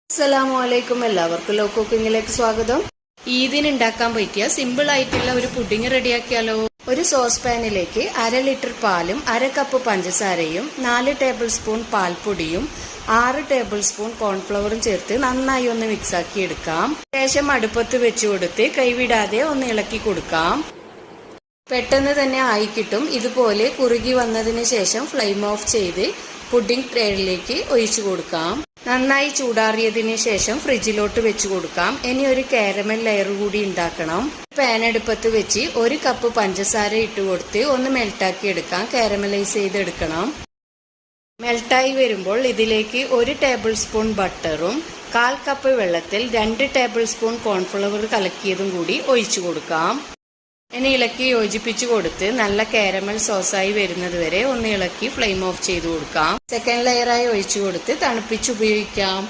അസ്സലാമലൈക്കും. എല്ലാവർക്കും ലോ കുക്കിങ്ങിലേക്ക് സ്വാഗതം. ഈദിന് ഉണ്ടാക്കാൻ പറ്റിയ സിമ്പിൾ ആയിട്ടുള്ള ഒരു പുഡിംഗ് റെഡിയാക്കിയാലോ. ഒരു സോസ് പാനിലേക്ക് 1/2 ലിറ്റർ പാലും 1/2 കപ്പ് പഞ്ചസാരയും 4 ടേബിൾ സ്പൂൺ പാൽപ്പൊടിയും 6 ടേബിൾ സ്പൂൺ കോൺഫ്ലവറും ചേർത്ത് നന്നായി ഒന്ന് മിക്സ് ആക്കി എടുക്കാം. ശേഷം അടുപ്പത്ത് വെച്ച് കൊടുത്ത് കൈവിടാതെ ഒന്ന് ഇളക്കി കൊടുക്കാം. പെട്ടെന്ന് തന്നെ ആയി കിട്ടും. ഇതുപോലെ കുറുകി വന്നതിന് ശേഷം ഫ്ലെയിം ഓഫ് ചെയ്ത് പുഡിംഗ് ട്രേയിലേക്ക് ഒഴിച്ചു കൊടുക്കാം. നന്നായി ചൂടാറിയതിന് ശേഷം ഫ്രിഡ്ജിലോട്ട് വെച്ച് കൊടുക്കാം. ഇനി ഒരു കാരമൽ ലെയർ കൂടി ഉണ്ടാക്കണം. പാൻ അടുപ്പത്ത് വെച്ച് 1 കപ്പ് പഞ്ചസാര ഇട്ട് കൊടുത്ത് ഒന്ന് മെൽട്ടാക്കി എടുക്കാം. കാരമലൈസ് ചെയ്തെടുക്കണം. മെൽട്ടായി വരുമ്പോൾ ഇതിലേക്ക് 1 ടേബിൾ സ്പൂൺ ബട്ടറും 1/4 കപ്പ് വെള്ളത്തിൽ 2 ടേബിൾ സ്പൂൺ കോൺഫ്ലവർ കലക്കിയതും കൂടി ഒഴിച്ചു കൊടുക്കാം. ഇനി ഇളക്കി യോജിപ്പിച്ചു കൊടുത്ത് നല്ല കാരമൽ സോസായി വരുന്നത് വരെ ഒന്ന് ഇളക്കി ഫ്ലെയിം ഓഫ് ചെയ്ത് കൊടുക്കാം. സെക്കൻഡ് ലെയറായി ഒഴിച്ചു കൊടുത്ത് തണുപ്പിച്ച് ഉപയോഗിക്കാം.